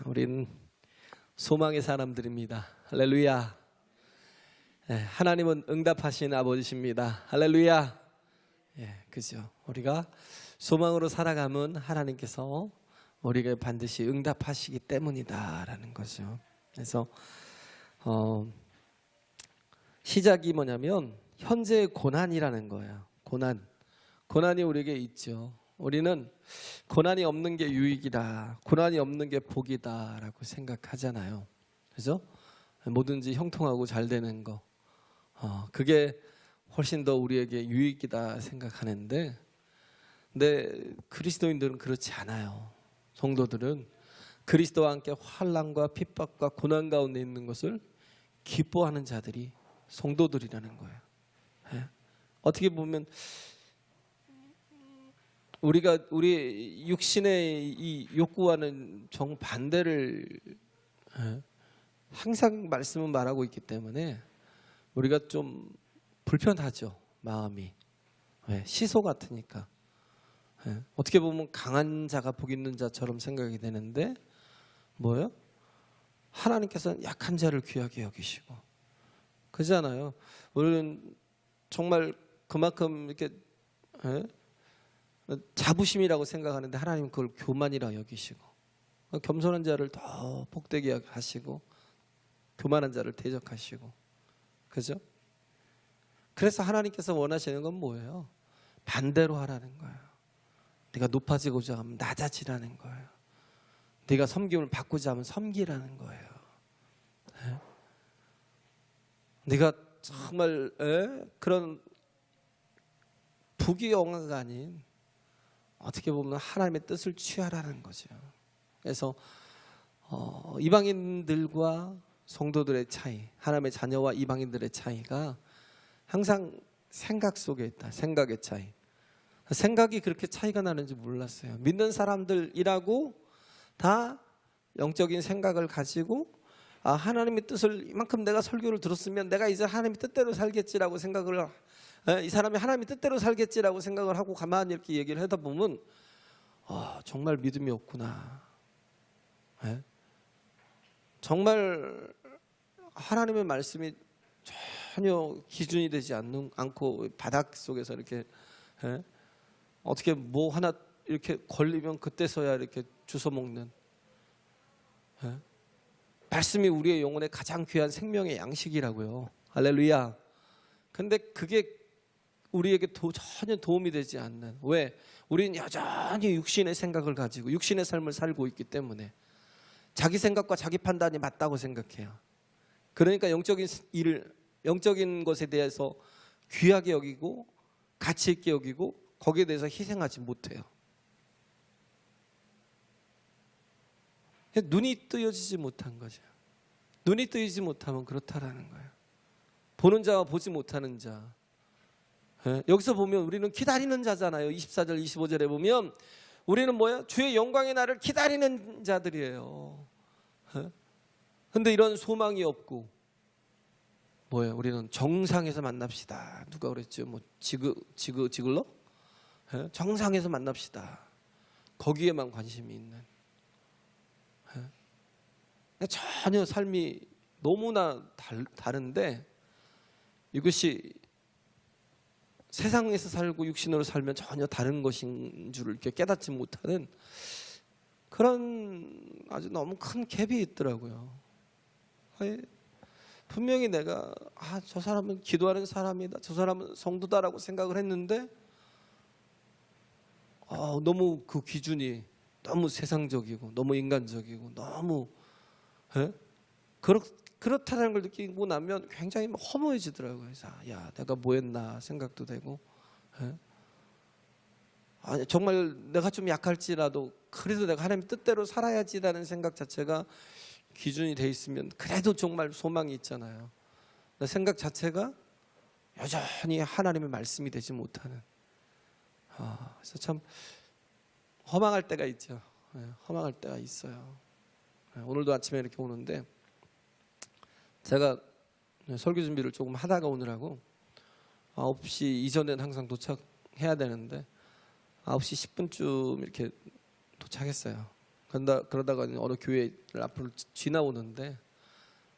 우린 소망의 사람들입니다. 할렐루야. 하나님은 응답하신 아버지십니다. 할렐루야. 그죠? 우리가 소망으로 살아가면 하나님께서 우리가 반드시 응답하시기 때문이다라는 거죠. 그래서 시작이 뭐냐면 현재의 고난이라는 거예요. 고난이 우리에게 있죠. 우리는 고난이 없는 게 유익이다, 고난이 없는 게 복이다 라고 생각하잖아요. 그죠? 뭐든지 형통하고 잘 되는 거, 그게 훨씬 더 우리에게 유익이다 생각하는데, 근데 그리스도인들은 그렇지 않아요. 성도들은 그리스도와 함께 환난과 핍박과 고난 가운데 있는 것을 기뻐하는 자들이 성도들이라는 거예요. 어떻게 보면 우리 육신의 이 욕구와는 정반대를 항상 말씀은 말하고 있기 때문에 우리가 좀 불편하죠. 마음이. 시소 같으니까. 어떻게 보면 강한 자가 복 있는 자처럼 생각이 되는데 뭐예요? 하나님께서는 약한 자를 귀하게 여기시고, 그잖아요. 우리는 정말 그만큼 이렇게 자부심이라고 생각하는데 하나님은 그걸 교만이라 여기시고, 겸손한 자를 더 복되게 하시고 교만한 자를 대적하시고, 그죠? 그래서 하나님께서 원하시는 건 뭐예요? 반대로 하라는 거예요. 네가 높아지고자 하면 낮아지라는 거예요. 네가 섬김을 받고자 하면 섬기라는 거예요. 네가 정말 그런 부귀영화가 아닌 어떻게 보면 하나님의 뜻을 취하라는 거죠. 그래서 이방인들과 성도들의 차이, 하나님의 자녀와 이방인들의 차이가 항상 생각 속에 있다. 생각의 차이. 생각이 그렇게 차이가 나는지 몰랐어요. 믿는 사람들이라고 다 영적인 생각을 가지고 하나님의 뜻을 이만큼 내가 설교를 들었으면 내가 이제 하나님의 뜻대로 살겠지라고 생각을, 이 사람이 하나님의 뜻대로 살겠지라고 생각을 하고 가만히 이렇게 얘기를 하다 보면 정말 믿음이 없구나. 정말 하나님의 말씀이 전혀 기준이 되지 않고 바닥 속에서 이렇게 어떻게 뭐 하나 이렇게 걸리면 그때서야 이렇게 주워 먹는, 말씀이 우리의 영혼의 가장 귀한 생명의 양식이라고요. 할렐루야. 근데 그게 우리에게 전혀 도움이 되지 않는, 왜? 우리는 여전히 육신의 생각을 가지고 육신의 삶을 살고 있기 때문에 자기 생각과 자기 판단이 맞다고 생각해요. 그러니까 영적인 것에 대해서 귀하게 여기고 가치 있게 여기고 거기에 대해서 희생하지 못해요. 눈이 뜨여지지 못한 거죠. 눈이 뜨이지 못하면 그렇다라는 거예요. 보는 자와 보지 못하는 자. 여기서 보면 우리는 기다리는 자잖아요. 24절 25절에 보면 우리는 뭐예요? 주의 영광의 날을 기다리는 자들이에요. 근데 이런 소망이 없고 뭐예요? 우리는 정상에서 만납시다. 누가 그랬죠? 뭐 지글러? 정상에서 만납시다. 거기에만 관심이 있는. 전혀 삶이 너무나 다른데 이것이 세상에서 살고 육신으로 살면 전혀 다른 것인 줄을 이렇게 깨닫지 못하는 그런 아주 너무 큰 갭이 있더라고요. 분명히 내가 저 사람은 기도하는 사람이다, 저 사람은 성도다라고 생각을 했는데 너무 그 기준이 너무 세상적이고 너무 인간적이고 너무 그렇다는 걸 느끼고 나면 굉장히 허무해지더라고요. 그래서 야, 내가 뭐 했나 생각도 되고, 아니, 정말 내가 좀 약할지라도 그래도 내가 하나님 뜻대로 살아야지라는 생각 자체가 기준이 돼 있으면 그래도 정말 소망이 있잖아요. 생각 자체가 여전히 하나님의 말씀이 되지 못하는, 그래서 참 허망할 때가 있죠. 허망할 때가 있어요. 오늘도 아침에 이렇게 오는데 제가 설교 준비를 조금 하다가 오느라고 9시 이전에는 항상 도착해야 되는데 9시 10분쯤 이렇게 도착했어요. 그러다가 어느 교회를 앞으로 지나오는데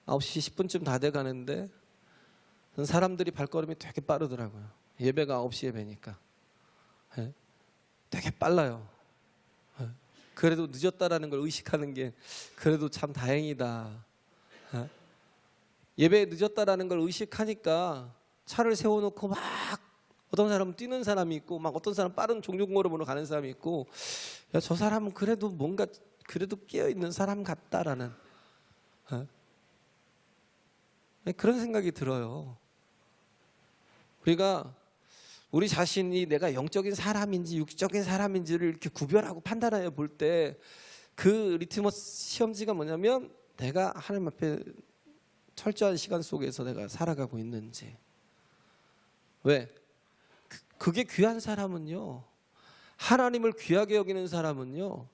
9시 10분쯤 다 돼가는데 사람들이 발걸음이 되게 빠르더라고요. 예배가 9시 예배니까 되게 빨라요. 그래도 늦었다라는 걸 의식하는 게 그래도 참 다행이다. 예배에 늦었다라는 걸 의식하니까 차를 세워놓고 막 어떤 사람은 뛰는 사람이 있고 막 어떤 사람은 빠른 종종걸음으로 가는 사람이 있고, 야, 저 사람은 그래도 뭔가 그래도 깨어있는 사람 같다라는 그런 생각이 들어요. 우리가 우리 자신이 내가 영적인 사람인지 육적인 사람인지를 이렇게 구별하고 판단하여 볼 때 그 리트머스 시험지가 뭐냐면 내가 하나님 앞에 철저한 시간 속에서 내가 살아가고 있는지. 왜? 그게 귀한 사람은요, 하나님을 귀하게 여기는 사람은요,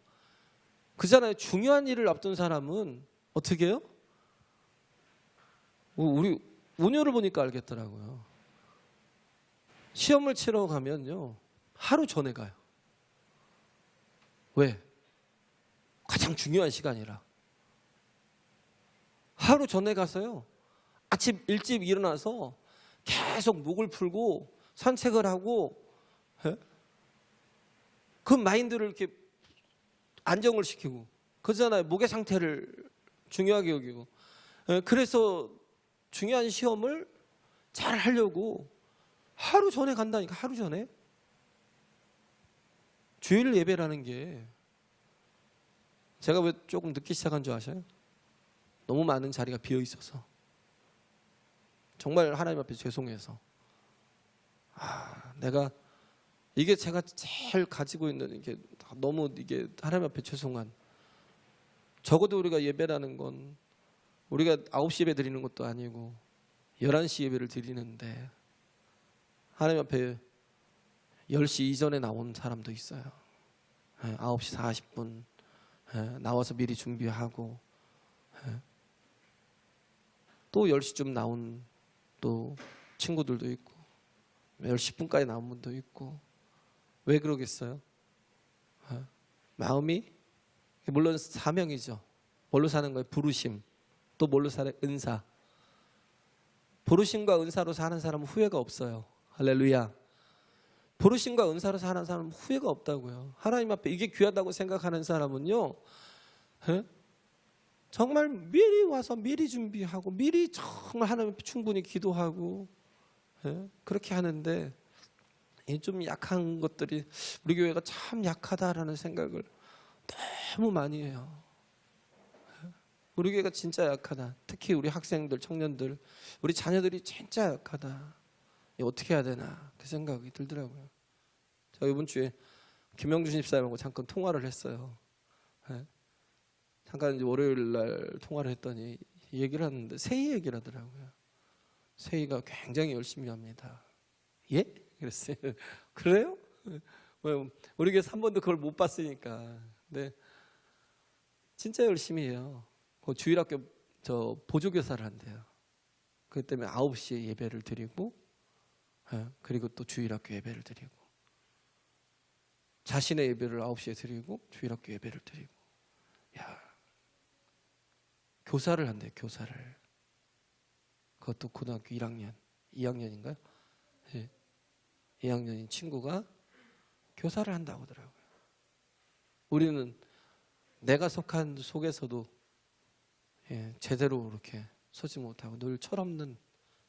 그잖아요. 중요한 일을 앞둔 사람은 어떻게 해요? 우리 운율을 보니까 알겠더라고요. 시험을 치러 가면요 하루 전에 가요. 왜? 가장 중요한 시간이라. 하루 전에 가서요 아침 일찍 일어나서 계속 목을 풀고 산책을 하고 그 마인드를 이렇게 안정을 시키고, 그러잖아요. 목의 상태를 중요하게 여기고. 그래서 중요한 시험을 잘 하려고 하루 전에 간다니까. 하루 전에. 주일 예배라는 게 제가 왜 조금 늦게 시작한 줄 아세요? 너무 많은 자리가 비어 있어서, 정말 하나님 앞에 죄송해서, 내가 이게 제가 제일 가지고 있는 이게 너무 이게 하나님 앞에 죄송한, 적어도 우리가 예배라는 건 우리가 9시 예배 드리는 것도 아니고 11시 예배를 드리는데 하나님 앞에 10시 이전에 나온 사람도 있어요. 9시 40분 나와서 미리 준비하고 또 10시쯤 나온 또 친구들도 있고 10시 10분까지 나온 분도 있고. 왜 그러겠어요? 마음이 물론 사명이죠. 뭘로 사는 거예요? 부르심. 또 뭘로 살아요? 은사. 부르심과 은사로 사는 사람은 후회가 없어요. 할렐루야. 부르심과 은사로 사는 사람은 후회가 없다고요. 하나님 앞에 이게 귀하다고 생각하는 사람은요 정말 미리 와서 미리 준비하고 미리 정말 하나님 앞에 충분히 기도하고 그렇게 하는데, 좀 약한 것들이 우리 교회가 참 약하다라는 생각을 너무 많이 해요. 우리 교회가 진짜 약하다. 특히 우리 학생들, 청년들, 우리 자녀들이 진짜 약하다. 어떻게 해야 되나 그 생각이 들더라고요. 제가 이번 주에 김영준 집사님하고 잠깐 통화를 했어요. 잠깐 이제 월요일 날 통화를 했더니 얘기를 하는데 세희 얘기를 하더라고요. 세희가 굉장히 열심히 합니다. 예? 그랬어요. 그래요? 우리 교회에서 한 번도 그걸 못 봤으니까. 근데 진짜 열심히 해요. 주일학교 보조교사를 한대요. 그렇기 때문에 9시에 예배를 드리고 그리고 또 주일학교 예배를 드리고, 자신의 예배를 9시에 드리고 주일학교 예배를 드리고. 야, 교사를 한대요. 교사를. 그것도 고등학교 1학년 2학년인가요? 2학년인 친구가 교사를 한다고 하더라고요. 우리는 내가 속한 속에서도 제대로 그렇게 서지 못하고 늘 철없는,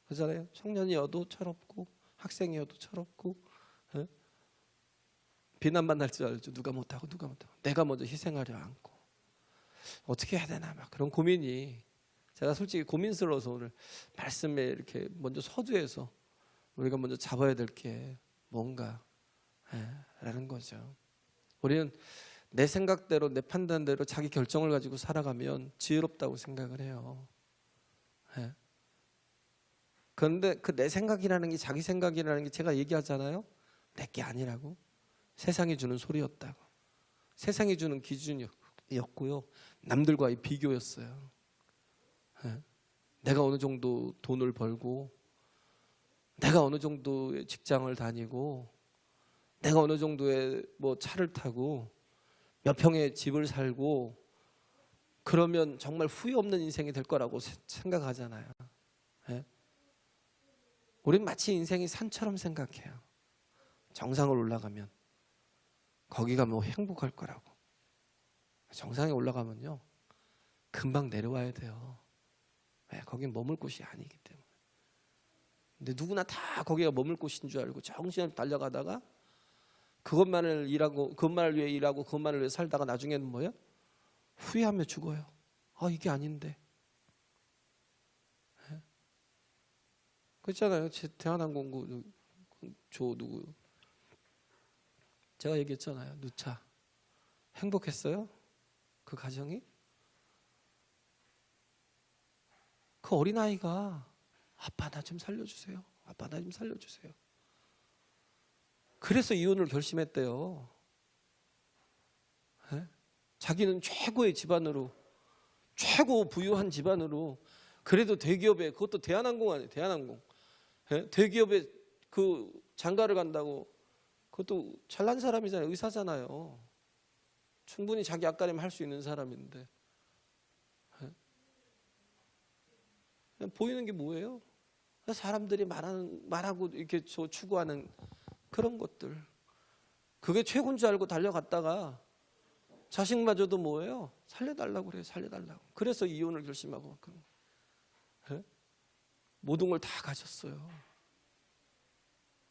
그잖아요. 청년이어도 철없고 학생이어도 철없고 비난만 날 줄 알죠. 누가 못하고 내가 먼저 희생하려 않고 어떻게 해야 되나 막 그런 고민이, 제가 솔직히 고민스러워서 오늘 말씀에 이렇게 먼저 서두에서 우리가 먼저 잡아야 될 게 뭔가 라는 거죠. 우리는 내 생각대로 내 판단대로 자기 결정을 가지고 살아가면 지혜롭다고 생각을 해요. 그런데 그 내 생각이라는 게, 자기 생각이라는 게 제가 얘기하잖아요. 내게 아니라고. 세상이 주는 소리였다고. 세상이 주는 기준이었고요. 남들과의 비교였어요. 내가 어느 정도 돈을 벌고, 내가 어느 정도의 직장을 다니고, 내가 어느 정도의 뭐 차를 타고 몇 평의 집을 살고, 그러면 정말 후회 없는 인생이 될 거라고 생각하잖아요. 우린 마치 인생이 산처럼 생각해요. 정상을 올라가면 거기가 뭐 행복할 거라고. 정상에 올라가면요 금방 내려와야 돼요. 거긴 머물 곳이 아니기 때문에. 근데 누구나 다 거기가 머물 곳인 줄 알고 정신없이 달려가다가 그것만을 위해 일하고 그것만을 위해 살다가 나중에는 뭐예요? 후회하며 죽어요. 이게 아닌데. 그렇잖아요. 대한항공 누구 제가 얘기했잖아요. 누차 행복했어요? 그 가정이? 그 어린아이가 아빠 나 좀 살려주세요. 아빠 나 좀 살려주세요. 그래서 이혼을 결심했대요. 자기는 최고의 집안으로, 최고 부유한 집안으로, 그래도 대기업에, 그것도 대한항공 아니에요. 대한항공. 대기업에 그 장가를 간다고, 그것도 잘난 사람이잖아요. 의사잖아요. 충분히 자기 앞가림 할 수 있는 사람인데. 보이는 게 뭐예요? 사람들이 말하고 이렇게 추구하는 그런 것들. 그게 최고인 줄 알고 달려갔다가 자식마저도 뭐예요? 살려달라고 그래요. 살려달라고. 그래서 이혼을 결심하고 모든 걸 다 가졌어요.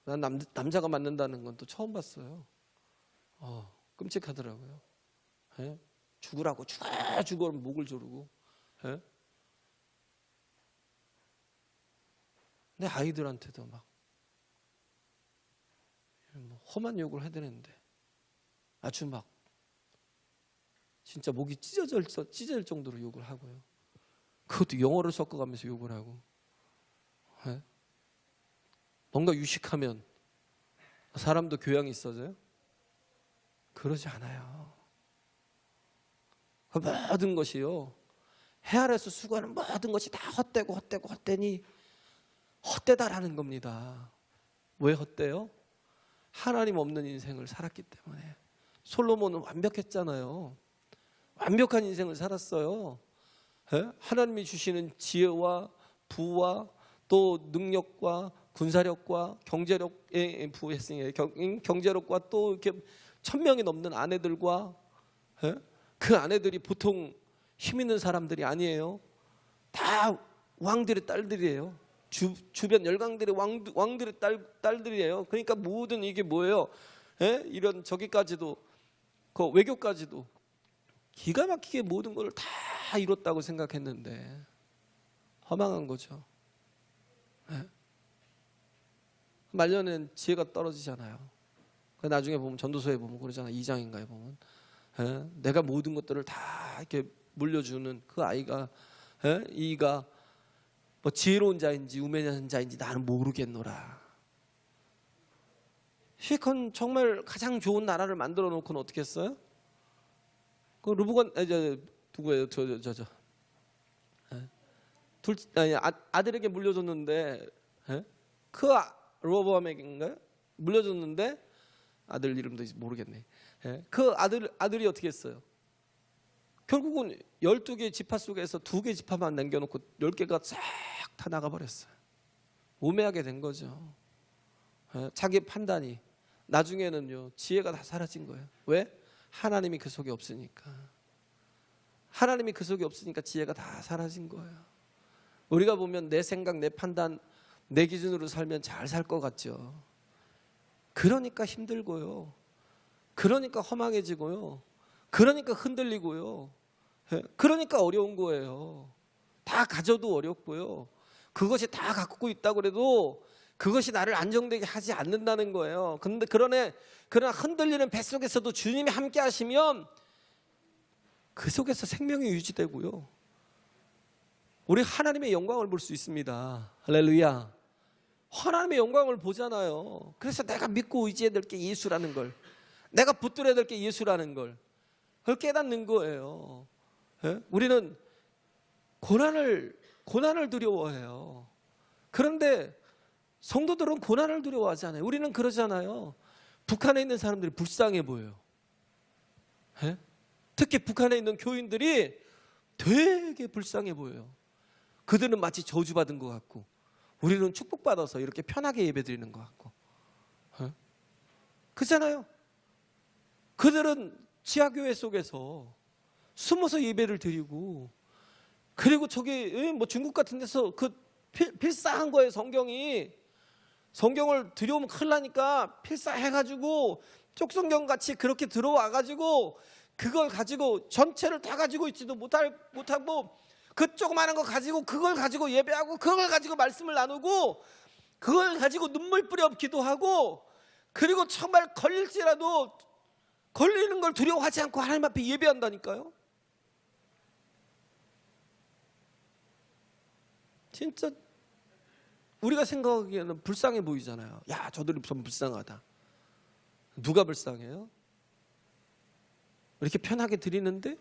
난 남자가 맞는다는 건 또 처음 봤어요. 끔찍하더라고요. 죽으라고 죽어 목을 조르고. 내 아이들한테도 막 험한 욕을 해대는데 아주 막 진짜 목이 찢어질 정도로 욕을 하고요. 그것도 영어를 섞어가면서 욕을 하고. 뭔가 유식하면 사람도 교양이 있어져요? 그러지 않아요. 그 모든 것이요, 해 아래서 수고하는 모든 것이 다 헛되니 헛되다라는 겁니다. 왜 헛돼요? 하나님 없는 인생을 살았기 때문에. 솔로몬은 완벽했잖아요. 완벽한 인생을 살았어요. 하나님이 주시는 지혜와 부와 또 능력과 군사력과 경제력에 부했으니 경제력과 또 이렇게 1000명이 넘는 아내들과, 그 아내들이 보통 힘 있는 사람들이 아니에요. 다 왕들의 딸들이에요. 주변 열강들의 왕들의 딸들이에요. 그러니까 모든 이게 뭐예요? 이런 저기까지도, 그 외교까지도 기가 막히게 모든 걸 다 이뤘다고 생각했는데 허망한 거죠. 말년엔 지혜가 떨어지잖아요. 나중에 보면 전도서에 보면 그러잖아요. 2장인가에 보면 내가 모든 것들을 다 이렇게 물려주는 그 아이가, 이가 뭐 지혜로운 자인지 우매한 자인지 나는 모르겠노라. 실컷 정말 가장 좋은 나라를 만들어 놓고는 어떻게 했어요? 그 르브건 누구예요? 아들에게 물려줬는데, 그 로보암에게인가요? 물려줬는데, 아들 이름도 모르겠네. 그 아들이 어떻게 했어요? 결국은 12개 지파 속에서 2개 지파만 남겨놓고 10개가 싹 다 나가버렸어요. 우매하게 된 거죠. 자기 판단이. 나중에는요, 지혜가 다 사라진 거예요. 왜? 하나님이 그 속에 없으니까. 하나님이 그 속에 없으니까 지혜가 다 사라진 거예요. 우리가 보면 내 생각, 내 판단, 내 기준으로 살면 잘 살 것 같죠. 그러니까 힘들고요. 그러니까 허망해지고요. 그러니까 흔들리고요. 그러니까 어려운 거예요. 다 가져도 어렵고요. 그것이 다 갖고 있다고 해도 그것이 나를 안정되게 하지 않는다는 거예요. 그러나 흔들리는 뱃속에서도 주님이 함께 하시면 그 속에서 생명이 유지되고요. 우리 하나님의 영광을 볼 수 있습니다. 할렐루야. 하나님의 영광을 보잖아요. 그래서 내가 믿고 의지해야 될 게 예수라는 걸, 내가 붙들어야 될 게 예수라는 걸, 그걸 깨닫는 거예요. 예? 우리는 고난을 두려워해요. 그런데 성도들은 고난을 두려워하지 않아요. 우리는 그러잖아요. 북한에 있는 사람들이 불쌍해 보여요. 예? 특히 북한에 있는 교인들이 되게 불쌍해 보여요. 그들은 마치 저주받은 것 같고 우리는 축복받아서 이렇게 편하게 예배드리는 것 같고. 예? 그렇잖아요. 그들은 지하교회 속에서 숨어서 예배를 드리고, 그리고 저기 뭐 중국 같은 데서 그 필사한 거예요. 성경을 들여오면 큰일 나니까 필사해가지고 쪽성경 같이 그렇게 들어와가지고 그걸 가지고 전체를 다 가지고 있지도 못하고 그 조그마한 거 가지고 그걸 가지고 예배하고 그걸 가지고 말씀을 나누고 그걸 가지고 눈물 뿌려 기도하고, 그리고 정말 걸릴지라도 걸리는 걸 두려워하지 않고 하나님 앞에 예배한다니까요. 진짜 우리가 생각하기에는 불쌍해 보이잖아요. 야, 저들이 좀 불쌍하다. 누가 불쌍해요? 이렇게 편하게 드리는데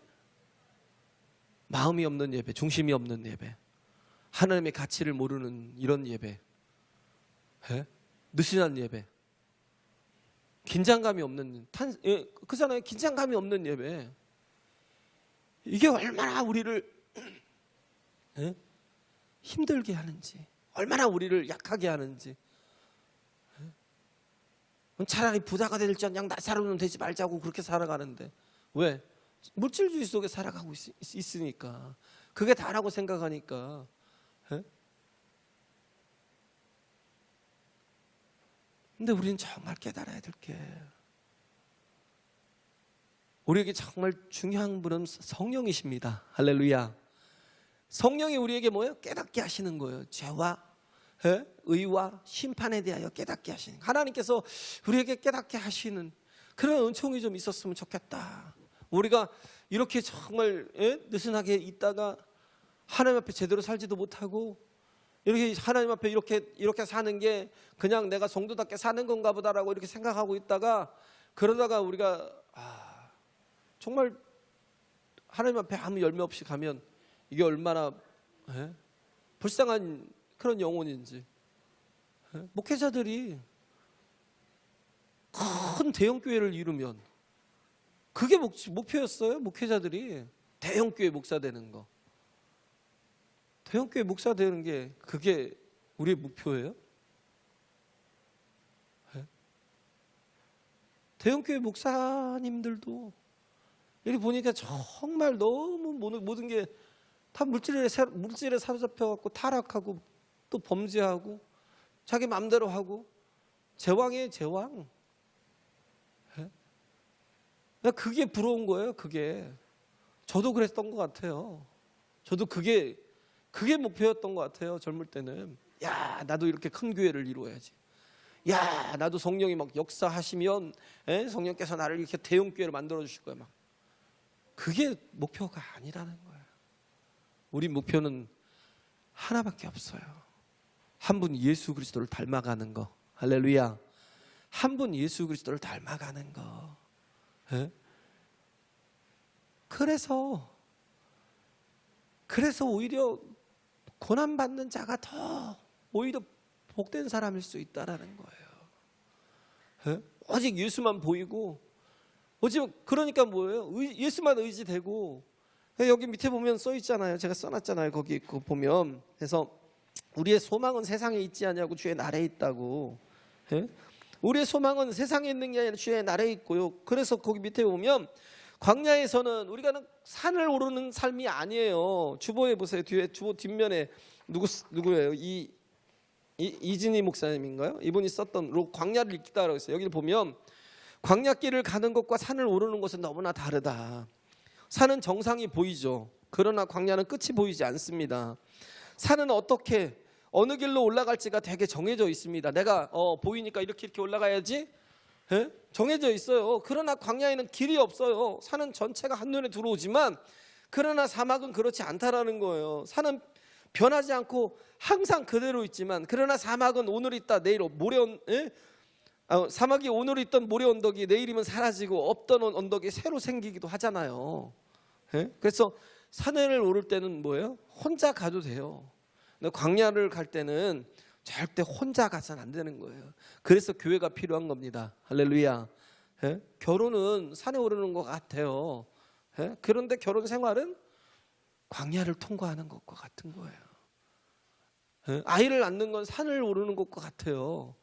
마음이 없는 예배, 중심이 없는 예배, 하나님의 가치를 모르는 이런 예배, 느슨한 예배, 긴장감이 없는 그잖아요. 긴장감이 없는 예배. 이게 얼마나 우리를 힘들게 하는지, 얼마나 우리를 약하게 하는지. 차라리 부자가 될지언정 나사로는 되지 말자고 그렇게 살아가는데 왜? 물질주의 속에 살아가고 있으니까, 그게 다라고 생각하니까. 근데 우리는 정말 깨달아야 될 게, 우리에게 정말 중요한 분은 성령이십니다. 할렐루야. 성령이 우리에게 뭐예요? 깨닫게 하시는 거예요. 죄와 의와 심판에 대하여 깨닫게 하시는, 하나님께서 우리에게 깨닫게 하시는 그런 은총이 좀 있었으면 좋겠다. 우리가 이렇게 정말 느슨하게 있다가 하나님 앞에 제대로 살지도 못하고, 이렇게 하나님 앞에 이렇게 사는 게 그냥 내가 성도답게 사는 건가 보다라고 이렇게 생각하고 있다가, 그러다가 우리가 정말 하나님 앞에 아무 열매 없이 가면 이게 얼마나 불쌍한 그런 영혼인지. 목회자들이 큰 대형교회를 이루면 그게 목표였어요. 목회자들이 대형교회 목사 되는 거, 대형교회 목사 되는 게 그게 우리의 목표예요? 대형교회 목사님들도 여기 보니까 정말 너무 모든 게 다 물질에 사로잡혀갖고 타락하고 또 범죄하고 자기 마음대로 하고 제왕이에요, 제왕. 그게 부러운 거예요. 그게 저도 그랬던 것 같아요. 저도 그게 목표였던 것 같아요. 젊을 때는. 야, 나도 이렇게 큰 교회를 이루어야지. 야, 나도 성령이 막 역사하시면 성령께서 나를 이렇게 대형 교회를 만들어 주실 거야. 막 그게 목표가 아니라는 거예요. 우리 목표는 하나밖에 없어요. 한 분 예수 그리스도를 닮아가는 거. 할렐루야. 한 분 예수 그리스도를 닮아가는 거. 그래서 오히려 고난받는 자가 더 오히려 복된 사람일 수 있다라는 거예요. 오직 예수만 보이고, 오직 그러니까 뭐예요? 예수만 의지되고. 여기 밑에 보면 써 있잖아요. 제가 써놨잖아요. 거기 있고 보면. 그래서 우리의 소망은 세상에 있지 아니하고 주의 나라에 있다고. 우리의 소망은 세상에 있는 게 아니라 주의 나라에 있고요. 그래서 거기 밑에 보면 광야에서는 우리가 산을 오르는 삶이 아니에요. 주보에 보세요. 주보 뒷면에 누구예요? 이진희 목사님인가요? 이분이 썼던 광야를 읽다라고 했어요. 여기를 보면 광야길을 가는 것과 산을 오르는 것은 너무나 다르다. 산은 정상이 보이죠. 그러나 광야는 끝이 보이지 않습니다. 산은 어떻게 어느 길로 올라갈지가 되게 정해져 있습니다. 내가 보이니까 이렇게 올라가야지 정해져 있어요. 그러나 광야에는 길이 없어요. 산은 전체가 한눈에 들어오지만, 그러나 사막은 그렇지 않다라는 거예요. 산은 변하지 않고 항상 그대로 있지만, 그러나 사막은 오늘 있다 내일 모레 사막이 오늘 있던 모래 언덕이 내일이면 사라지고 없던 언덕이 새로 생기기도 하잖아요. 그래서 산을 오를 때는 뭐예요? 혼자 가도 돼요. 근데 광야를 갈 때는 절대 혼자 가서는 안 되는 거예요. 그래서 교회가 필요한 겁니다. 할렐루야. 결혼은 산에 오르는 것 같아요. 그런데 결혼 생활은 광야를 통과하는 것과 같은 거예요. 아이를 낳는 건 산을 오르는 것과 같아요.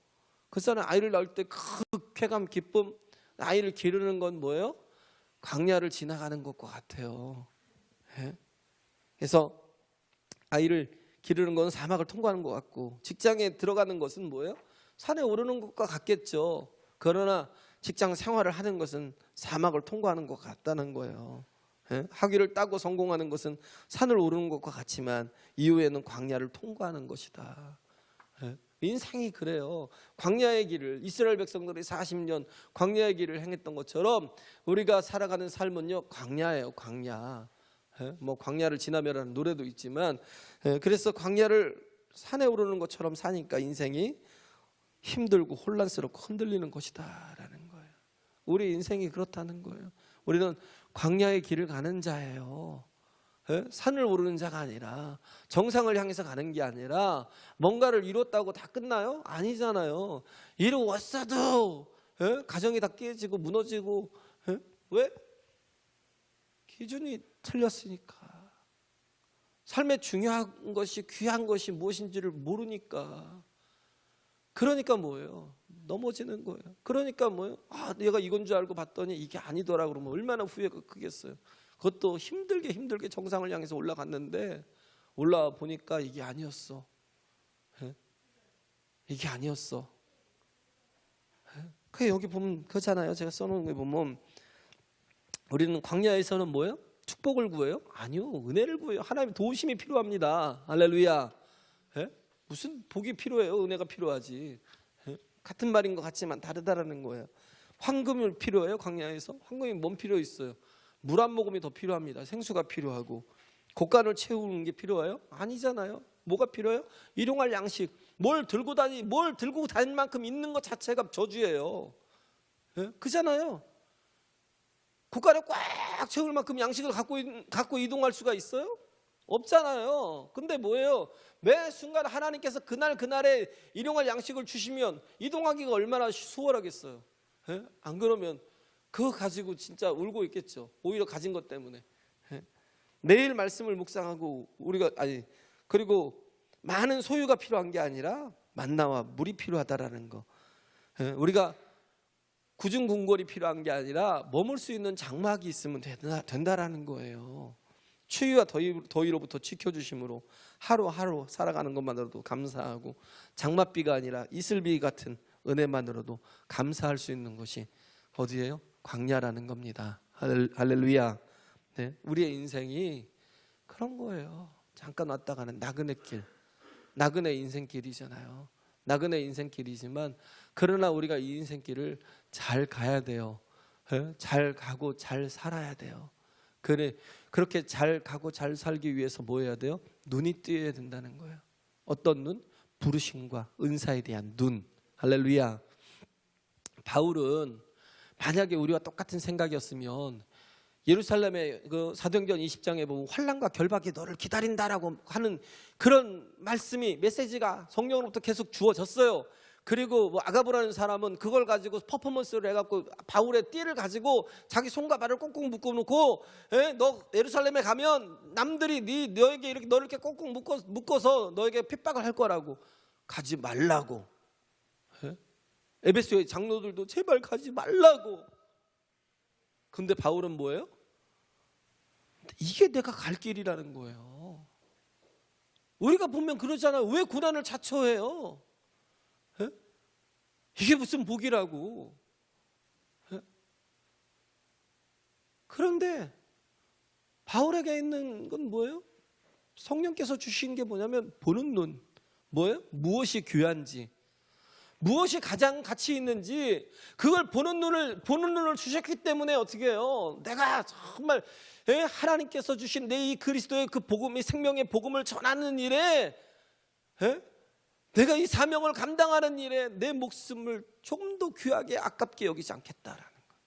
그 사람 아이를 낳을 때 그 쾌감, 기쁨, 아이를 기르는 건 뭐예요? 광야를 지나가는 것과 같아요. 그래서 아이를 기르는 건 사막을 통과하는 것 같고, 직장에 들어가는 것은 뭐예요? 산에 오르는 것과 같겠죠. 그러나 직장 생활을 하는 것은 사막을 통과하는 것 같다는 거예요. 학위를 따고 성공하는 것은 산을 오르는 것과 같지만 이후에는 광야를 통과하는 것이다. 인생이 그래요. 광야의 길을, 이스라엘 백성들이 40년 광야의 길을 행했던 것처럼 우리가 살아가는 삶은요, 광야예요. 광야. 뭐 광야를 지나며라는 노래도 있지만, 그래서 광야를 산에 오르는 것처럼 사니까 인생이 힘들고 혼란스럽고 흔들리는 것이다라는 거예요. 우리 인생이 그렇다는 거예요. 우리는 광야의 길을 가는 자예요. 산을 오르는 자가 아니라, 정상을 향해서 가는 게 아니라, 뭔가를 이뤘다고 다 끝나요? 아니잖아요. 이루었어도 가정이 다 깨지고 무너지고. 왜? 기준이 틀렸으니까. 삶에 중요한 것이, 귀한 것이 무엇인지를 모르니까. 그러니까 뭐예요? 넘어지는 거예요. 그러니까 뭐예요? 내가 이건 줄 알고 봤더니 이게 아니더라 그러면 얼마나 후회가 크겠어요. 그것도 힘들게 정상을 향해서 올라갔는데 올라와 보니까 이게 아니었어. 이게 아니었어. 그 여기 보면 그잖아요. 제가 써놓은 거 보면 우리는 광야에서는 뭐예요? 축복을 구해요? 아니요, 은혜를 구해요. 하나님 도우심이 필요합니다. 할렐루야. 무슨 복이 필요해요? 은혜가 필요하지. 같은 말인 것 같지만 다르다라는 거예요. 황금이 필요해요? 광야에서? 황금이 뭔 필요 있어요? 물 한 모금이 더 필요합니다. 생수가 필요하고. 곡간을 채우는 게 필요해요? 아니잖아요. 뭐가 필요해요? 일용할 양식. 뭘 들고 다닐 만큼 있는 것 자체가 저주예요. 그잖아요. 곡간에 꽉 채울 만큼 양식을 갖고 이동할 수가 있어요? 없잖아요. 근데 뭐예요? 매 순간 하나님께서 그날에 일용할 양식을 주시면 이동하기가 얼마나 수월하겠어요. 안 그러면 그거 가지고 진짜 울고 있겠죠. 오히려 가진 것 때문에. 매일 말씀을 묵상하고 그리고 많은 소유가 필요한 게 아니라 만나와 물이 필요하다라는 거. 우리가 구중궁궐이 필요한 게 아니라 머물 수 있는 장막이 있으면 된다라는 거예요. 추위와 더위로부터 지켜주심으로 하루하루 살아가는 것만으로도 감사하고, 장맛비가 아니라 이슬비 같은 은혜만으로도 감사할 수 있는 것이 어디예요? 광야라는 겁니다. 할렐루야. 우리의 인생이 그런 거예요. 잠깐 왔다 가는 나그네 길, 나그네 인생길이잖아요. 나그네 인생길이지만 그러나 우리가 이 인생길을 잘 가야 돼요. 잘 가고 잘 살아야 돼요. 그렇게 잘 가고 잘 살기 위해서 뭐 해야 돼요? 눈이 뜨여야 된다는 거예요. 어떤 눈? 부르심과 은사에 대한 눈. 할렐루야. 바울은 만약에 우리와 똑같은 생각이었으면 예루살렘의 그 사도행전 20장에 보면 환난과 결박이 너를 기다린다라고 하는 그런 말씀이, 메시지가 성령으로부터 계속 주어졌어요. 그리고 뭐 아가보라는 사람은 그걸 가지고 퍼포먼스를 해갖고 바울의 띠를 가지고 자기 손과 발을 꽁꽁 묶어놓고, 너 예루살렘에 가면 남들이 너에게 이렇게 너를 이렇게 꽁꽁 묶어서 너에게 핍박을 할 거라고. 가지 말라고. 에베소의 장로들도 제발 가지 말라고. 근데 바울은 뭐예요? 이게 내가 갈 길이라는 거예요. 우리가 보면 그러잖아요. 왜 고난을 자처해요? 이게 무슨 복이라고. 그런데 바울에게 있는 건 뭐예요? 성령께서 주신 게 뭐냐면 보는 눈. 뭐예요? 무엇이 귀한지, 무엇이 가장 가치 있는지 그걸 보는 눈을 주셨기 때문에 어떻게 해요? 내가 정말 하나님께서 주신 내 이 그리스도의 그 복음이 생명의 복음을 전하는 일에 내가 이 사명을 감당하는 일에 내 목숨을 조금 더 귀하게 아깝게 여기지 않겠다라는 거예요.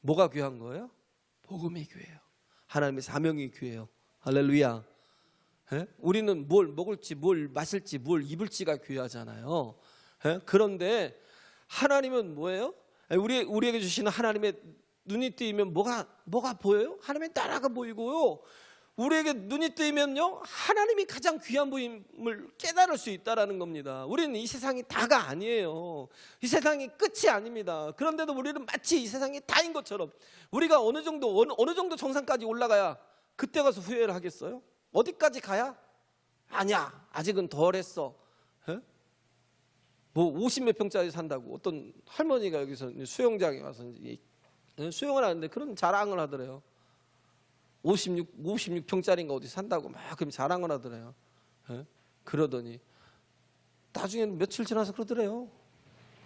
뭐가 귀한 거예요? 복음이 귀해요. 하나님의 사명이 귀해요. 할렐루야. 우리는 뭘 먹을지 뭘 마실지 뭘 입을지가 귀하잖아요. 그런데 하나님은 뭐예요? 우리에게 주시는 하나님의 눈이 뜨이면 뭐가 보여요? 하나님의 나라가 보이고요. 우리에게 눈이 뜨이면요, 하나님이 가장 귀한 분임을 깨달을 수 있다라는 겁니다. 우리는 이 세상이 다가 아니에요. 이 세상이 끝이 아닙니다. 그런데도 우리는 마치 이 세상이 다인 것처럼 우리가 어느 정도 정상까지 올라가야 그때 가서 후회를 하겠어요? 어디까지 가야? 아니야, 아직은 덜했어. 뭐 50몇 평짜리 산다고 어떤 할머니가 여기서 수영장에 와서 수영을 하는데 그런 자랑을 하더래요. 56평짜리인가 어디 산다고 막 그럼 자랑을 하더래요. 그러더니 나중에는 며칠 지나서 그러더래요.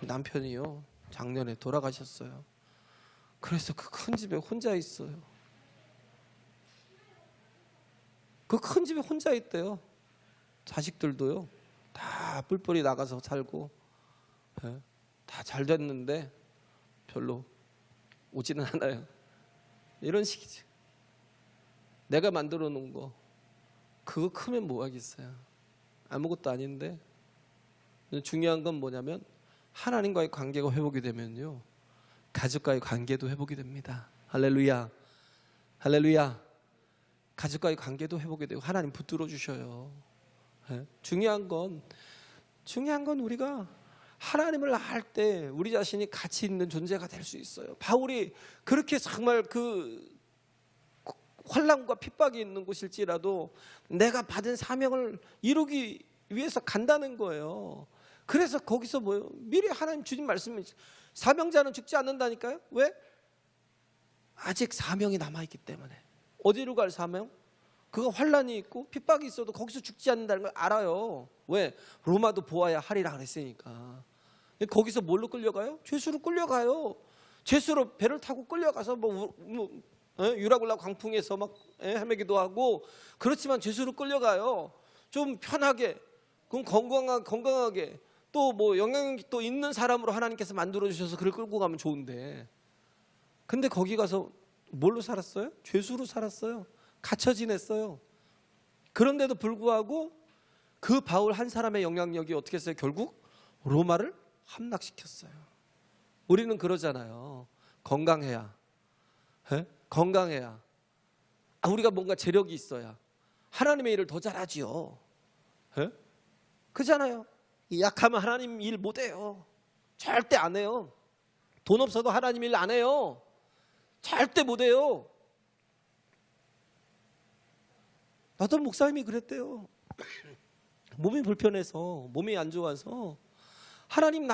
남편이요, 작년에 돌아가셨어요. 그래서 그 큰 집에 혼자 있어요. 그 큰 집에 혼자 있대요. 자식들도요 다 뿔뿔이 나가서 살고 다 잘 됐는데 별로 오지는 않아요. 이런 식이죠. 내가 만들어 놓은 거 그거 크면 뭐 하겠어요? 아무것도 아닌데. 중요한 건 뭐냐면 하나님과의 관계가 회복이 되면요, 가족과의 관계도 회복이 됩니다. 할렐루야. 할렐루야. 가족과의 관계도 회복이 되고 하나님 붙들어 주셔요. 중요한 건 우리가 하나님을 알 때 우리 자신이 가치 있는 존재가 될 수 있어요. 바울이 그렇게 정말 그 환난과 핍박이 있는 곳일지라도 내가 받은 사명을 이루기 위해서 간다는 거예요. 그래서 거기서 뭐예요? 미리 하나님 주신 말씀이 사명자는 죽지 않는다니까요. 왜? 아직 사명이 남아있기 때문에. 어디로 갈 사명? 그거 환난이 있고 핍박이 있어도 거기서 죽지 않는다는 걸 알아요. 왜? 로마도 보아야 하리라 그랬으니까. 거기서 뭘로 끌려가요? 죄수로 끌려가요. 죄수로 배를 타고 끌려가서 유라굴라 광풍에서 막 헤매기도 하고 그렇지만 죄수로 끌려가요. 좀 편하게, 그럼 건강하게 또 뭐 영향력이 또 있는 사람으로 하나님께서 만들어 주셔서 그를 끌고 가면 좋은데, 근데 거기 가서 뭘로 살았어요? 죄수로 살았어요. 갇혀 지냈어요. 그런데도 불구하고 그 바울 한 사람의 영향력이 어떻게 했어요? 결국 로마를 함락시켰어요. 우리는 그러잖아요. 건강해야. 건강해야. 우리가 뭔가 재력이 있어야 하나님의 일을 더 잘하지요. 그잖아요. 약하면 하나님 일 못해요. 절대 안 해요. 돈 없어도 하나님 일 안 해요. 절대 못해요. 어떤 목사님이 그랬대요. 몸이 불편해서, 몸이 안 좋아서 하나님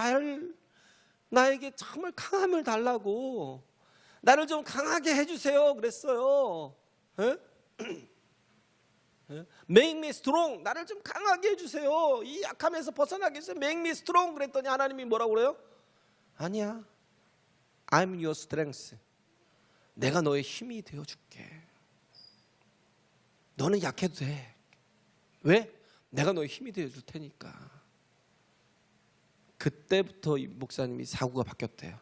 나에게 정말 강함을 달라고, 나를 좀 강하게 해주세요 그랬어요. Make me strong. 나를 좀 강하게 해주세요. 이 약함에서 벗어나게 해주세요. Make me strong 그랬더니 하나님이 뭐라고 그래요? 아니야, I'm your strength. 내가 너의 힘이 되어줄게. 너는 약해도 돼. 왜? 내가 너의 힘이 되어줄 테니까. 그때부터 이 목사님이 사고가 바뀌었대요.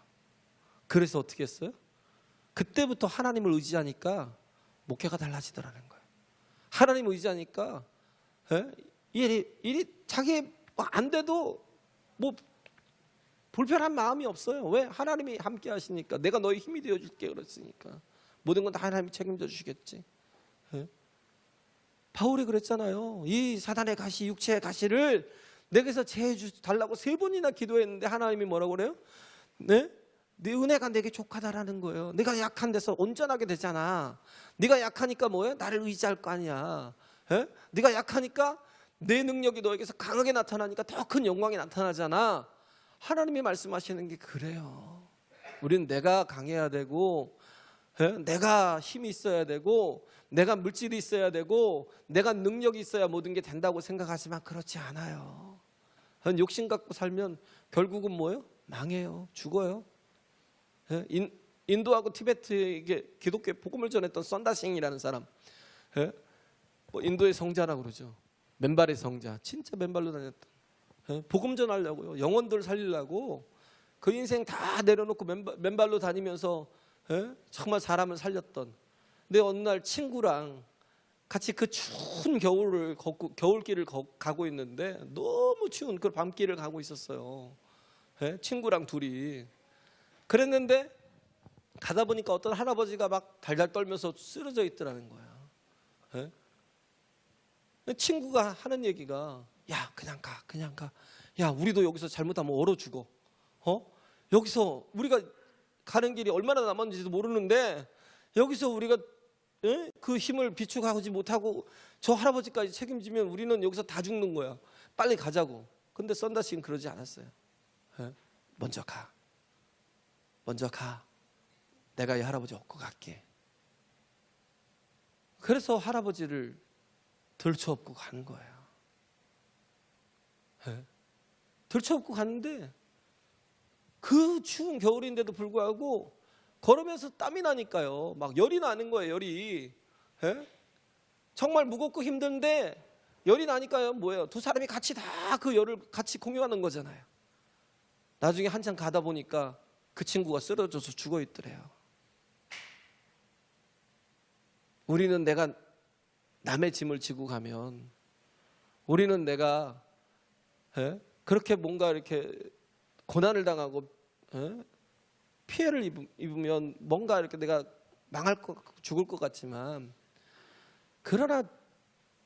그래서 어떻게 했어요? 그때부터 하나님을 의지하니까 목회가 달라지더라는 거예요. 하나님을 의지하니까 일이 자기 안 돼도 뭐 불편한 마음이 없어요. 왜? 하나님이 함께 하시니까. 내가 너의 힘이 되어줄게 그랬으니까. 모든 건 다 하나님이 책임져 주시겠지. 바울이 그랬잖아요. 이 사단의 가시, 육체의 가시를 내게서 제해달라고 3번이나 기도했는데 하나님이 뭐라고 그래요? 네 은혜가 내게 족하다라는 거예요. 내가 약한 데서 온전하게 되잖아. 네가 약하니까 뭐예요? 나를 의지할 거 아니야. 네가 약하니까 내 능력이 너에게서 강하게 나타나니까 더 큰 영광이 나타나잖아. 하나님이 말씀하시는 게 그래요. 우리는 내가 강해야 되고, 내가 힘이 있어야 되고, 내가 물질이 있어야 되고, 내가 능력이 있어야 모든 게 된다고 생각하지만 그렇지 않아요. 욕심 갖고 살면 결국은 뭐예요? 망해요. 죽어요. 예? 인도하고 티베트에게 기독교의 복음을 전했던 썬다싱이라는 사람, 예? 뭐 인도의 성자라고 그러죠. 맨발의 성자, 진짜 맨발로 다녔던, 예? 복음 전하려고요. 영혼들 살리려고 그 인생 다 내려놓고 맨발로 다니면서, 예? 정말 사람을 살렸던. 근데 어느 날 친구랑 같이 그 추운 겨울길을 가고 있는데 너무 추운 그 밤길을 가고 있었어요. 예? 친구랑 둘이. 그랬는데 가다 보니까 어떤 할아버지가 막 달달 떨면서 쓰러져 있더라는 거야. 예? 친구가 하는 얘기가, 야 그냥 가. 야 우리도 여기서 잘못하면 얼어 죽어. 여기서 우리가 가는 길이 얼마나 남았는지도 모르는데 여기서 우리가, 예? 그 힘을 비축하지 못하고 저 할아버지까지 책임지면 우리는 여기서 다 죽는 거야. 빨리 가자고. 근데 썬다싱은 그러지 않았어요. 예? 먼저 가. 내가 이 할아버지 업고 갈게. 그래서 할아버지를 들쳐업고 가는 거예요. 예? 들쳐업고 갔는데 그 추운 겨울인데도 불구하고 걸으면서 땀이 나니까요. 막 열이 나는 거예요. 열이. 예? 정말 무겁고 힘든데 열이 나니까요. 뭐예요? 두 사람이 같이 다 그 열을 같이 공유하는 거잖아요. 나중에 한참 가다 보니까 그 친구가 쓰러져서 죽어 있더래요. 우리는 내가 남의 짐을 지고 가면, 우리는 내가, 예? 그렇게 뭔가 이렇게 고난을 당하고, 예? 피해를 입으면 뭔가 이렇게 내가 죽을 것 같지만, 그러나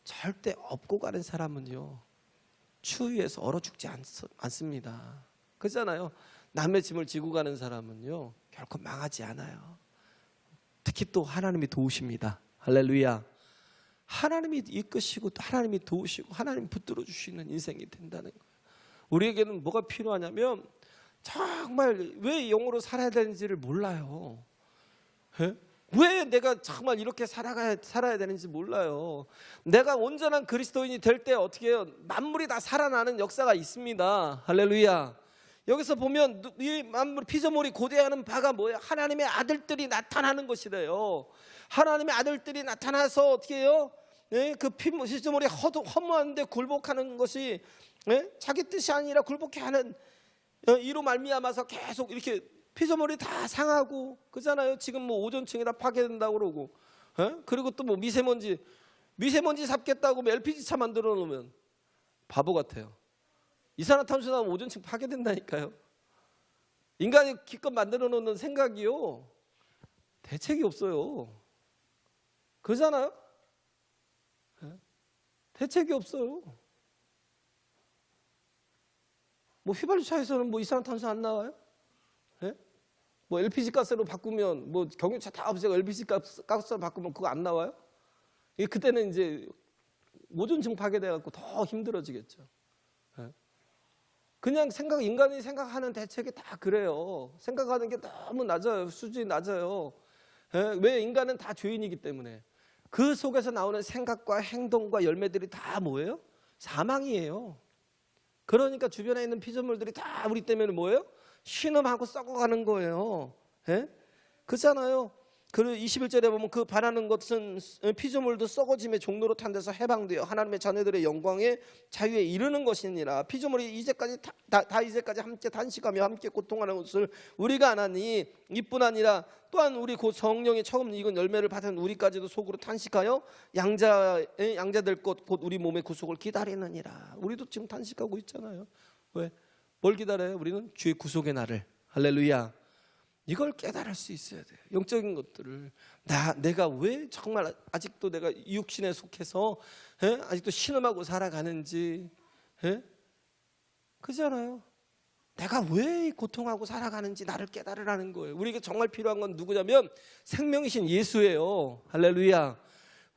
절대 업고 가는 사람은요 추위에서 얼어 죽지 않습니다. 그렇잖아요. 남의 짐을 지고 가는 사람은요 결코 망하지 않아요. 특히 또 하나님이 도우십니다. 할렐루야. 하나님이 이끄시고 또 하나님이 도우시고 하나님이 붙들어 주시는 인생이 된다는 거예요. 우리에게는 뭐가 필요하냐면 정말 왜 영으로 살아야 되는지를 몰라요. 예? 왜 내가 정말 이렇게 살아야 되는지 몰라요. 내가 온전한 그리스도인이 될 때 어떻게 해요? 만물이 다 살아나는 역사가 있습니다. 할렐루야. 여기서 보면 이 만물 피조물이 고대하는 바가 뭐예요? 하나님의 아들들이 나타나는 것이래요. 하나님의 아들들이 나타나서 어떻게 해요? 예? 그 피조물이 허무한데 굴복하는 것이, 예? 자기 뜻이 아니라 굴복해 하는, 이로 말미암아서 계속 이렇게 피조물이 다 상하고 그잖아요. 지금 뭐 오존층이 다 파괴된다고 그러고, 그리고 또 뭐 미세먼지 잡겠다고 LPG 차 만들어 놓으면 바보 같아요. 이산화탄소 나오면 오존층 파괴된다니까요. 인간이 기껏 만들어 놓는 생각이요 대책이 없어요. 그잖아요. 대책이 없어요. 뭐 휘발유차에서는 뭐 이산화탄소 안 나와요? 예? 뭐 LPG 가스로 바꾸면 뭐 경유차 다 없애고 LPG 가스로 바꾸면 그거 안 나와요? 그때는 이제 오존층 파괴돼 갖고 더 힘들어지겠죠. 예? 그냥 인간이 생각하는 대책이 다 그래요. 생각하는 게 너무 낮아요. 수준이 낮아요. 예? 왜? 인간은 다 죄인이기 때문에. 그 속에서 나오는 생각과 행동과 열매들이 다 뭐예요? 사망이에요. 그러니까 주변에 있는 피조물들이 다 우리 때문에 뭐예요? 신음하고 썩어가는 거예요. 예? 그렇잖아요. 그 21절에 보면 그 바라는 것은 피조물도 썩어짐의 종로로 탄 데서 해방되어 하나님의 자녀들의 영광의 자유에 이르는 것이니라. 피조물이 이제까지 이제까지 함께 단식하며 함께 고통하는 것을 우리가 안 하니 이뿐 아니라 또한 우리 곧 성령의 처음 익은 열매를 받은 우리까지도 속으로 탄식하여 양자될 것 곧 우리 몸의 구속을 기다리느니라. 우리도 지금 탄식하고 있잖아요. 왜? 뭘 기다려요? 우리는 주의 구속의 날을. 할렐루야. 이걸 깨달을 수 있어야 돼요. 영적인 것들을. 내가 왜 정말 아직도 내가 육신에 속해서, 아직도 신음하고 살아가는지, 그잖아요. 내가 왜 고통하고 살아가는지 나를 깨달으라는 거예요. 우리에게 정말 필요한 건 누구냐면 생명이신 예수예요. 할렐루야.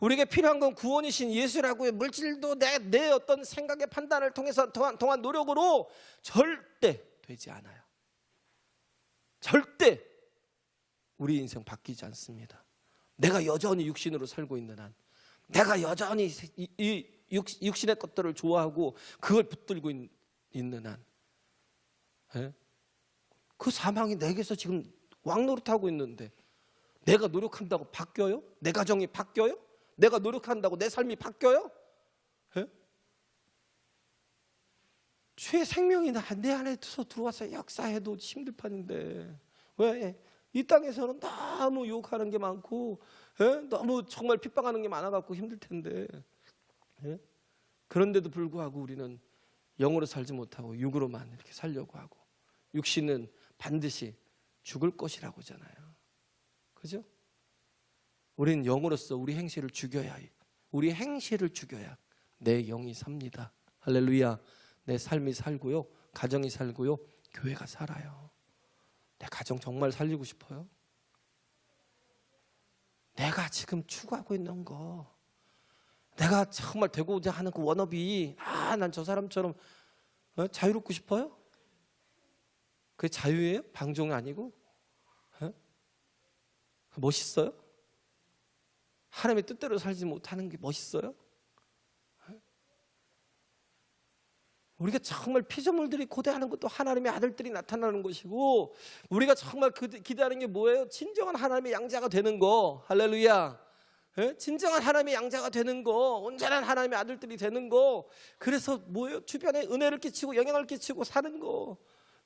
우리에게 필요한 건 구원이신 예수라고요. 물질도 내 어떤 생각의 판단을 통해서 동안 노력으로 절대 되지 않아요. 절대 우리 인생 바뀌지 않습니다. 내가 여전히 육신으로 살고 있는 한, 내가 여전히 이 육신의 것들을 좋아하고 그걸 붙들고 있는 한. 예? 그 사망이 내게서 지금 왕노릇하고 있는데 내가 노력한다고 바뀌어요? 내 가정이 바뀌어요? 내가 노력한다고 내 삶이 바뀌어요? 예? 주의 생명이 내 안에 들어와서 역사해도 힘들 판인데 왜? 이 땅에서는 너무 유혹하는 게 많고 너무 정말 핍박하는 게 많아갖고 힘들 텐데 그런데도 불구하고 우리는 영으로 살지 못하고 육으로만 이렇게 살려고 하고 육신은 반드시 죽을 것이라고 하잖아요. 그죠? 우리는 영으로서 우리 행실을 죽여야 우리 행실을 죽여야 내 영이 삽니다. 할렐루야. 내 삶이 살고요. 가정이 살고요. 교회가 살아요. 내 가정 정말 살리고 싶어요? 내가 지금 추구하고 있는 거 내가 정말 되고자 하는 그 워너비 난 저 사람처럼 자유롭고 싶어요? 그게 자유예요? 방종이 아니고? 멋있어요? 하나님의 뜻대로 살지 못하는 게 멋있어요? 우리가 정말 피조물들이 고대하는 것도 하나님의 아들들이 나타나는 것이고 우리가 정말 기대하는 게 뭐예요? 진정한 하나님의 양자가 되는 거. 할렐루야. 진정한 하나님의 양자가 되는 거, 온전한 하나님의 아들들이 되는 거. 그래서 뭐예요? 주변에 은혜를 끼치고 영향을 끼치고 사는 거.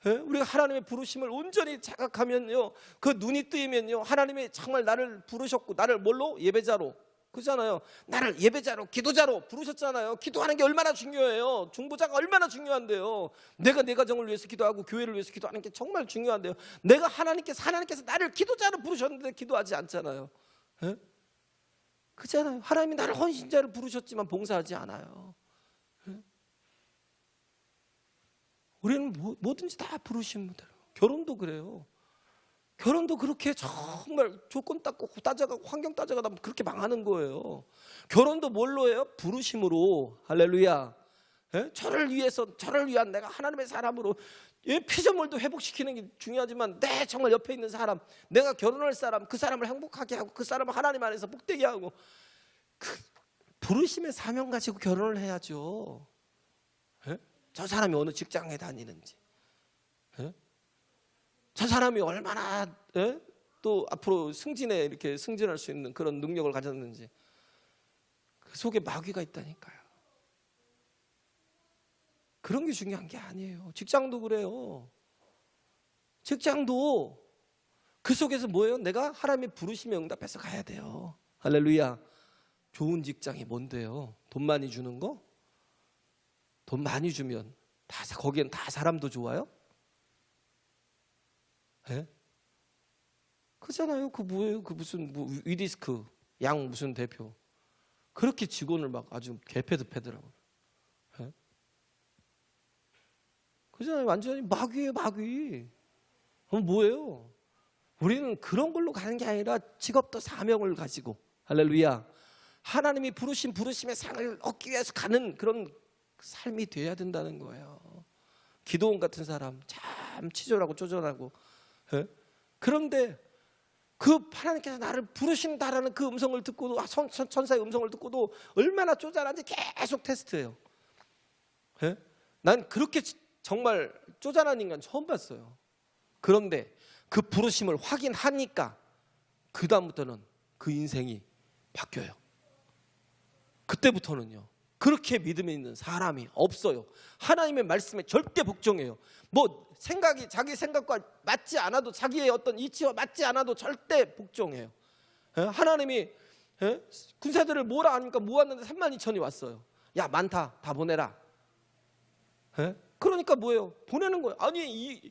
우리가 하나님의 부르심을 온전히 자각하면요, 그 눈이 뜨이면요, 하나님이 정말 나를 부르셨고 나를 뭘로? 예배자로. 그렇잖아요. 나를 예배자로, 기도자로 부르셨잖아요. 기도하는 게 얼마나 중요해요. 중보자가 얼마나 중요한데요. 내가 내 가정을 위해서 기도하고 교회를 위해서 기도하는 게 정말 중요한데요. 내가 하나님께서 나를 기도자로 부르셨는데 기도하지 않잖아요. 그렇잖아요. 하나님이 나를 헌신자로 부르셨지만 봉사하지 않아요. 우리는 뭐든지 다 부르신 대로. 결혼도 그래요. 결혼도 그렇게 정말 조건 따져가고 환경 따져가다 보면 그렇게 망하는 거예요. 결혼도 뭘로 해요? 부르심으로. 할렐루야. 저를 위한 내가 하나님의 사람으로 피조물도 회복시키는 게 중요하지만 내 정말 옆에 있는 사람, 내가 결혼할 사람, 그 사람을 행복하게 하고 그 사람을 하나님 안에서 복되게 하고 그 부르심의 사명 가지고 결혼을 해야죠. 저 사람이 어느 직장에 다니는지, 저 사람이 얼마나 또 앞으로 이렇게 승진할 수 있는 그런 능력을 가졌는지, 그 속에 마귀가 있다니까요. 그런 게 중요한 게 아니에요. 직장도 그래요. 직장도 그 속에서 뭐예요? 내가 하나님의 부르심에 응답해서 가야 돼요. 할렐루야. 좋은 직장이 뭔데요? 돈 많이 주는 거? 돈 많이 주면 거기엔 다 사람도 좋아요? 그잖아요. 그 뭐예요? 그 무슨 위디스크 양 무슨 대표 그렇게 직원을 막 아주 개패드 패더라고요. 그잖아요. 완전히 마귀예요, 마귀. 그럼 뭐예요? 우리는 그런 걸로 가는 게 아니라 직업도 사명을 가지고, 할렐루야, 하나님이 부르심의 상을 얻기 위해서 가는 그런 삶이 돼야 된다는 거예요. 기도원 같은 사람 참 치졸하고 쪼잔하고, 그런데 그 하나님께서 나를 부르신다라는 그 음성을 듣고도, 천사의 음성을 듣고도 얼마나 쪼잔한지 계속 테스트해요. 난 그렇게 정말 쪼잔한 인간 처음 봤어요. 그런데 그 부르심을 확인하니까 그 다음부터는 그 인생이 바뀌어요. 그때부터는요, 그렇게 믿음이 있는 사람이 없어요. 하나님의 말씀에 절대 복종해요. 뭐 자기 생각과 맞지 않아도, 자기의 어떤 이치와 맞지 않아도 절대 복종해요. 하나님이 군사들을 뭐라 하니까 모았는데 32,000이 왔어요. 야, 많다, 다 보내라. 그러니까 뭐예요? 보내는 거예요. 아니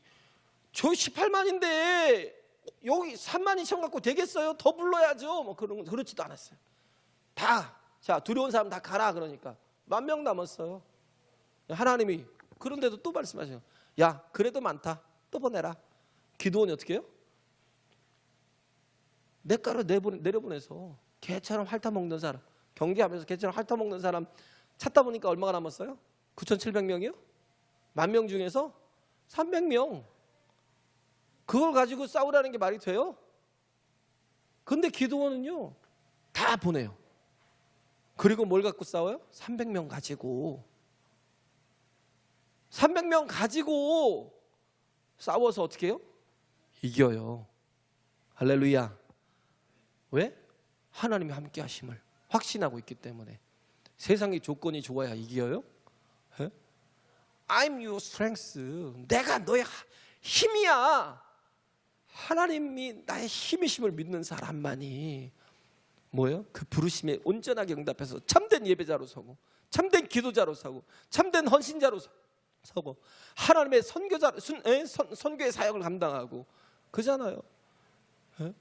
저 18만인데 여기 32,000 갖고 되겠어요? 더 불러야죠. 뭐 그렇지도 않았어요. 자, 두려운 사람 다 가라. 그러니까 10,000명 남았어요. 하나님이 그런데도 또 말씀하셔요. 야, 그래도 많다, 또 보내라. 기도원이 어떻게 해요? 냇가로 내려보내서 개처럼 핥아먹는 사람, 경계하면서 개처럼 핥아먹는 사람 찾다 보니까 얼마가 남았어요? 9,700명이요? 10,000명 중에서 300명. 그걸 가지고 싸우라는 게 말이 돼요? 근데 기도원은요, 다 보내요. 그리고 뭘 갖고 싸워요? 300명 가지고. 300명 가지고 싸워서 어떻게 해요? 이겨요. 할렐루야. 왜? 하나님이 함께 하심을 확신하고 있기 때문에. 세상의 조건이 좋아야 이겨요? 에? I'm your strength. 내가 너의 힘이야. 하나님이 나의 힘이심을 믿는 사람만이 뭐예요? 그 부르심에 온전하게 응답해서 참된 예배자로 서고, 참된 기도자로 서고, 참된 헌신자로 서고, 하나님의 선교의 사역을 감당하고 그잖아요. 에?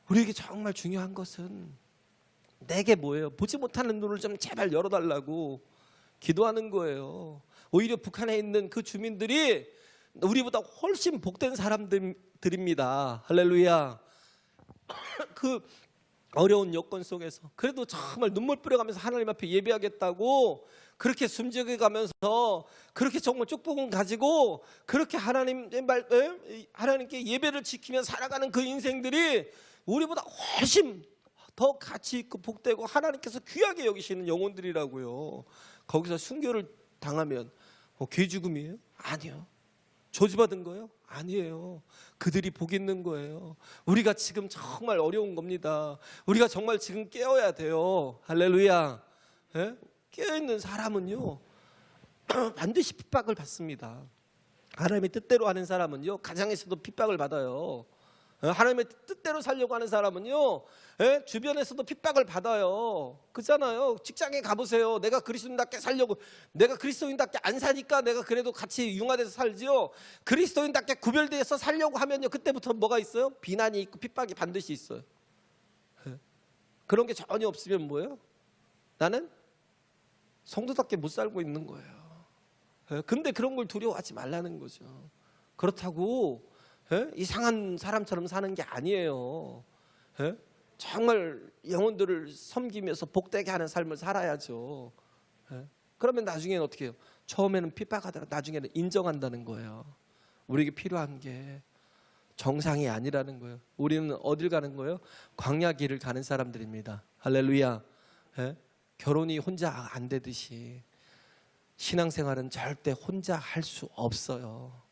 우리에게 정말 중요한 것은 내게 뭐예요? 보지 못하는 눈을 좀 제발 열어달라고 기도하는 거예요. 오히려 북한에 있는 그 주민들이 우리보다 훨씬 복된 사람들입니다. 할렐루야. 그 어려운 여건 속에서 그래도 정말 눈물 뿌려가면서 하나님 앞에 예배하겠다고 그렇게 숨죽여 가면서 그렇게 정말 축복을 가지고 그렇게 하나님께 예배를 지키며 살아가는 그 인생들이 우리보다 훨씬 더 가치 있고 복되고 하나님께서 귀하게 여기시는 영혼들이라고요. 거기서 순교를 당하면 괴죽음이에요? 아니요. 저주받은 거예요? 아니에요. 그들이 복 있는 거예요. 우리가 지금 정말 어려운 겁니다. 우리가 정말 지금 깨어야 돼요. 할렐루야. 예? 깨어있는 사람은요 반드시 핍박을 받습니다. 하나님의 뜻대로 하는 사람은요 가정에서도 핍박을 받아요. 하나님의 뜻대로 살려고 하는 사람은요 주변에서도 핍박을 받아요. 그렇잖아요. 직장에 가보세요. 내가 그리스도인답게 살려고, 내가 그리스도인답게 안 사니까 내가 그래도 같이 융화돼서 살지요. 그리스도인답게 구별돼서 살려고 하면요 그때부터 뭐가 있어요? 비난이 있고 핍박이 반드시 있어요. 그런 게 전혀 없으면 뭐예요? 나는 성도답게 못 살고 있는 거예요. 근데 그런 걸 두려워하지 말라는 거죠. 그렇다고 이상한 사람처럼 사는 게 아니에요. 정말 영혼들을 섬기면서 복되게 하는 삶을 살아야죠. 그러면 나중에는 어떻게 해요? 처음에는 핍박하다가 나중에는 인정한다는 거예요. 우리에게 필요한 게 정상이 아니라는 거예요. 우리는 어딜 가는 거예요? 광야 길을 가는 사람들입니다. 할렐루야. 결혼이 혼자 안 되듯이 신앙생활은 절대 혼자 할 수 없어요.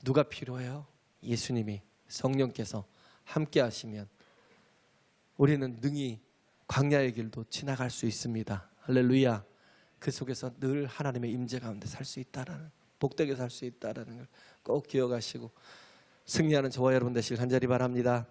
누가 필요해요? 예수님이, 성령께서 함께 하시면 우리는 능히 광야의 길도 지나갈 수 있습니다. 할렐루야. 그 속에서 늘 하나님의 임재 가운데 살 수 있다라는, 복되게 살 수 있다라는 걸 꼭 기억하시고 승리하는 저와 여러분 되시길 간절히 바랍니다.